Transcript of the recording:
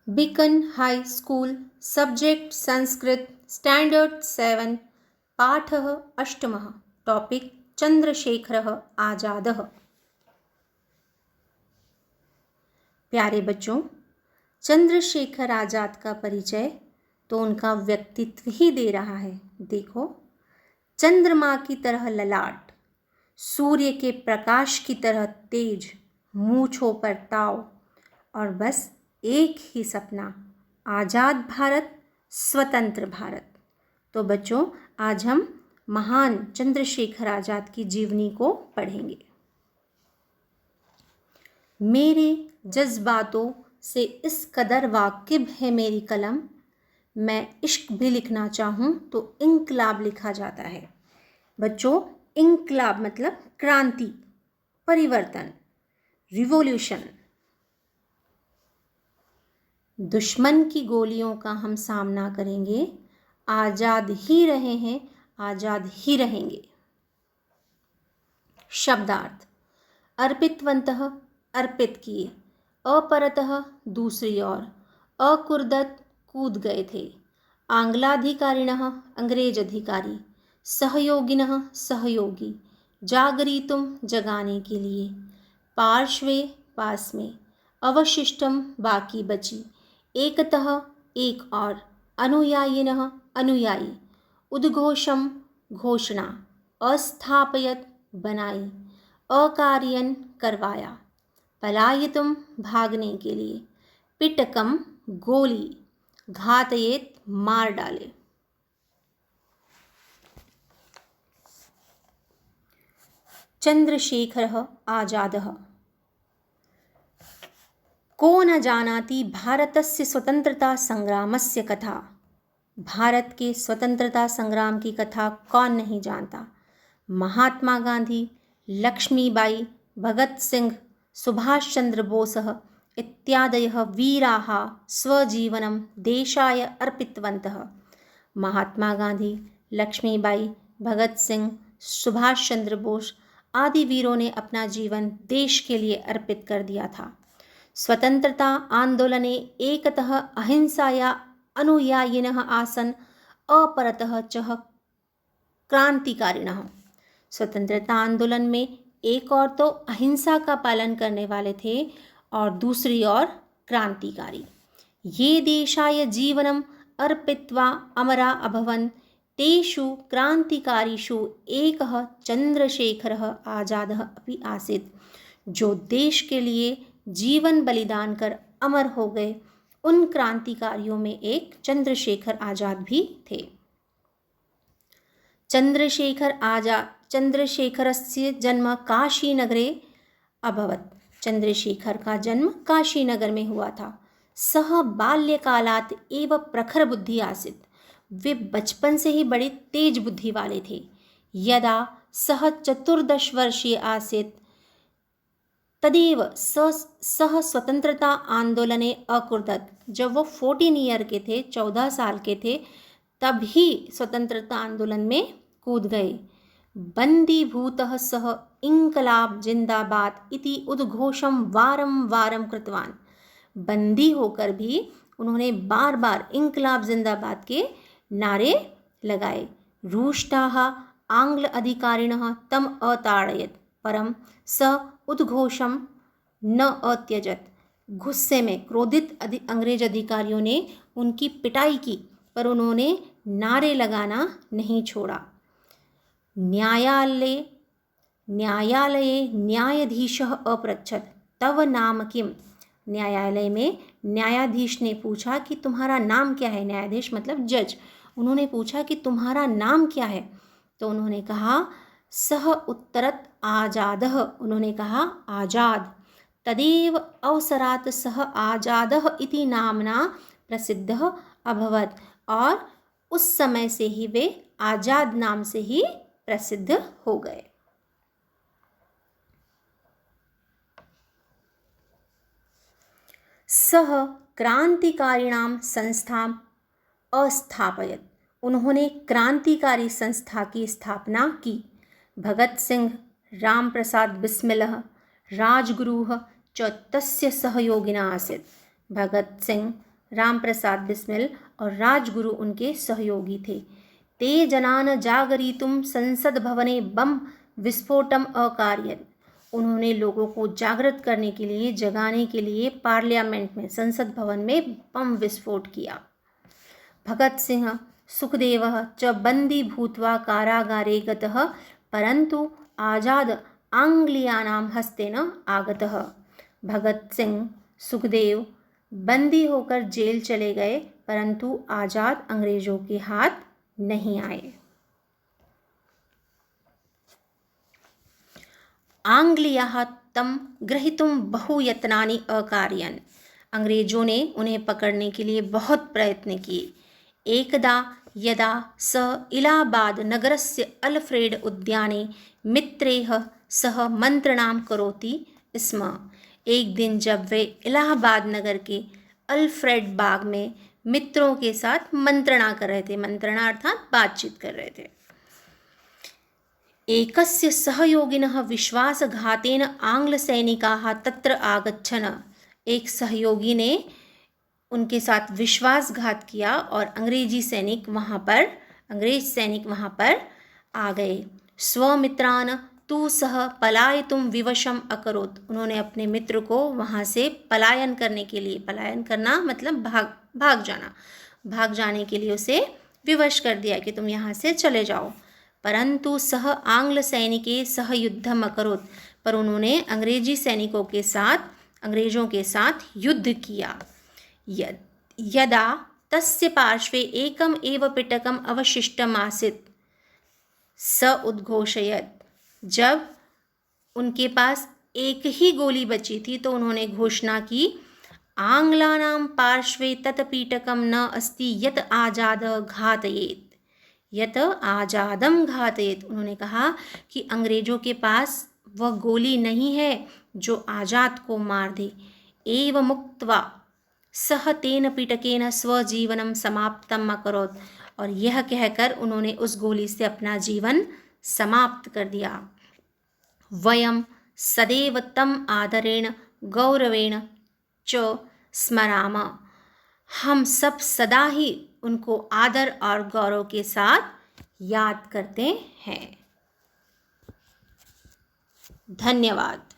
Beacon high school, subject Sanskrit, standard 7, पाठः अष्टमः, topic चंद्रशेखरः आजादः। प्यारे बच्चों, चंद्रशेखर आजाद का परिचय तो उनका व्यक्तित्व ही दे रहा है। देखो, चंद्रमा की तरह ललाट, सूर्य के प्रकाश की तरह तेज, मूंछों पर ताव और बस एक ही सपना, आज़ाद भारत, स्वतंत्र भारत। तो बच्चों, आज हम महान चंद्रशेखर आजाद की जीवनी को पढ़ेंगे। मेरे जज्बातों से इस कदर वाकिब है मेरी कलम, मैं इश्क भी लिखना चाहूँ तो इंकलाब लिखा जाता है। बच्चों, इंकलाब मतलब क्रांति, परिवर्तन, रिवॉल्यूशन। दुश्मन की गोलियों का हम सामना करेंगे, आज़ाद ही रहे हैं, आज़ाद ही रहेंगे। शब्दार्थ: अर्पितवन्तः, अर्पित किए, अपरतः दूसरी ओर, अकुर्दत कूद गए थे, आंग्लाधिकारिणः अंग्रेज अधिकारी, सहयोगिनः सहयोगी, जागरितुम जगाने के लिए, पार्श्वे पास में, अवशिष्टम बाकी बची, एकतः एक और, अनुयायिनः अनुयायी, उद्घोषम घोषणा, अस्थापयत बनाई, अकार्यन करवाया, पलायितुम भागने के लिए, पिटकम गोली, घातयेत मार डाले। चंद्रशेखरः आजादः। को न जानाति भारतस्य स्वतंत्रता संग्रामस्य कथा। भारत के स्वतंत्रता संग्राम की कथा कौन नहीं जानता। महात्मा गांधी, लक्ष्मीबाई, भगत सिंह, सुभाष चंद्र बोसः इत्यादयः वीराः स्वजीवनं देशाय अर्पितवन्तः। महात्मा गांधी, लक्ष्मीबाई, भगत सिंह, सुभाष चंद्र बोस आदि वीरों ने अपना जीवन देश के लिए अर्पित कर दिया था। स्वतंत्रता आंदोलने एकतः अहिंसाया अनुयायिनः आसन्, अपरतः च क्रांतिकारिणः। स्वतंत्रता आंदोलन में एक और तो अहिंसा का पालन करने वाले थे और दूसरी ओर क्रांतिकारी। ये देशाय जीवनम अर्पित्वा अमरा अभवन्, तेषु क्रांतिकारीषु एकः चंद्रशेखरः आजादः अपि आसीत्। जो देश के लिए जीवन बलिदान कर अमर हो गए, उन क्रांतिकारियों में एक चंद्रशेखर आजाद भी थे। चंद्रशेखरस्य जन्म काशीनगरे अभवत्। चंद्रशेखर का जन्म काशीनगर में हुआ था। सः बाल्यकालात् एव प्रखर बुद्धि आसीत्। वे बचपन से ही बड़े तेज बुद्धि वाले थे। यदा सः 14 वर्षीय आसीत् तदेव सः स्वतंत्रता आंदोलने अकुर्दत। जब वो 14 ईयर के थे, 14 साल के थे, तभी स्वतंत्रता आंदोलन में कूद गए। बंदीभूतः सः इंकलाब जिंदाबाद इति उद्घोषं वारं वारं कृतवान्। बंदी होकर भी उन्होंने बार बार इंकलाब जिंदाबाद के नारे लगाए। रुष्टाः आंग्ल अधिकारिणः तम अताड़यत्, परम स उद्घोषम न अत्यजत। गुस्से में क्रोधित अंग्रेज अधिकारियों ने उनकी पिटाई की, पर उन्होंने नारे लगाना नहीं छोड़ा। न्यायालये न्यायाधीशः अपृच्छत्, तव नाम किम। न्यायालय में न्यायाधीश ने पूछा कि तुम्हारा नाम क्या है। न्यायाधीश मतलब जज। उन्होंने पूछा कि तुम्हारा नाम क्या है, तो उन्होंने कहा सः उत्तरत आजादः। उन्होंने कहा आजाद। तदेव अवसरात् सः आजादः इति नामना प्रसिद्धः अभवत्, और उस समय से ही वे आजाद नाम से ही प्रसिद्ध हो गए। सः क्रांतिकारिणां संस्थां अस्थापयत्। उन्होंने क्रांतिकारी संस्था की स्थापना की। भगत सिंह, राम प्रसाद बिस्मिलः, राजगुरुः च तस्य सहयोगिनः आसीत्। भगत सिंह, राम प्रसाद बिस्मिल और राजगुरु उनके सहयोगी थे। ते जनान जागरितुम संसद भवने बम विस्फोटम अकारयत्। उन्होंने लोगों को जागृत करने के लिए, जगाने के लिए पार्लियामेंट में, संसद भवन में बम विस्फोट किया। भगत सिंह सुखदेवः च बंदी भूत्वा कारागारे गतः परंतु आजाद आंग्लियानां हस्तेन आगतः। भगत सिंह सुखदेव बंदी होकर जेल चले गए, परंतु आजाद अंग्रेजों के हाथ नहीं आए। आंग्लियाः तं ग्रहीतुं बहुयत्नानि अकारयन्। अंग्रेजों ने उन्हें पकड़ने के लिए बहुत प्रयत्न किए। एकदा यदा स इलाहाबाद नगरस्य अल्फ्रेड उद्याने मित्रैः सह मंत्रणां करोति स्म। एक दिन जब वे इलाहाबाद नगर के अल्फ्रेड बाग में मित्रों के साथ मंत्रणा कर रहे थे, मंत्रणा अर्थात बातचीत कर रहे थे, एकस्य सहयोगिनः विश्वासघातेन आंग्लसैनिकाः तत्र आगच्छन्। एक सहयोगी ने उनके साथ विश्वासघात किया और अंग्रेज सैनिक वहाँ पर आ गए। स्वमित्रान तु सह पलायितुम विवशम अकरोत्। उन्होंने अपने मित्र को वहाँ से पलायन करने के लिए, पलायन करना मतलब भाग जाने के लिए उसे विवश कर दिया कि तुम यहाँ से चले जाओ। परंतु सह आंग्ल सैनिके सह युद्धम अकरोत्। पर उन्होंने अंग्रेजों के साथ युद्ध किया। यदा तस्य पार्श्वे एकम एव पिटकम अवशिष्टम आसीत् स उद्घोषयत्। जब उनके पास एक ही गोली बची थी तो उन्होंने घोषणा की, आंग्लानां पार्श्वे तत् पीटकम न अस्ति यत् आजाद घातयेत्, यत् आजादम घातयेत्। उन्होंने कहा कि अंग्रेजों के पास वह गोली नहीं है जो आजाद को मार दे। एव मुक्त्वा सह तेन पीटकेन स्वजीवनम समाप्तम अकरोत्। और यह कहकर उन्होंने उस गोली से अपना जीवन समाप्त कर दिया। वयम सदैव तम आदरेण गौरवेण च स्मराम। हम सब सदा ही उनको आदर और गौरव के साथ याद करते हैं। धन्यवाद।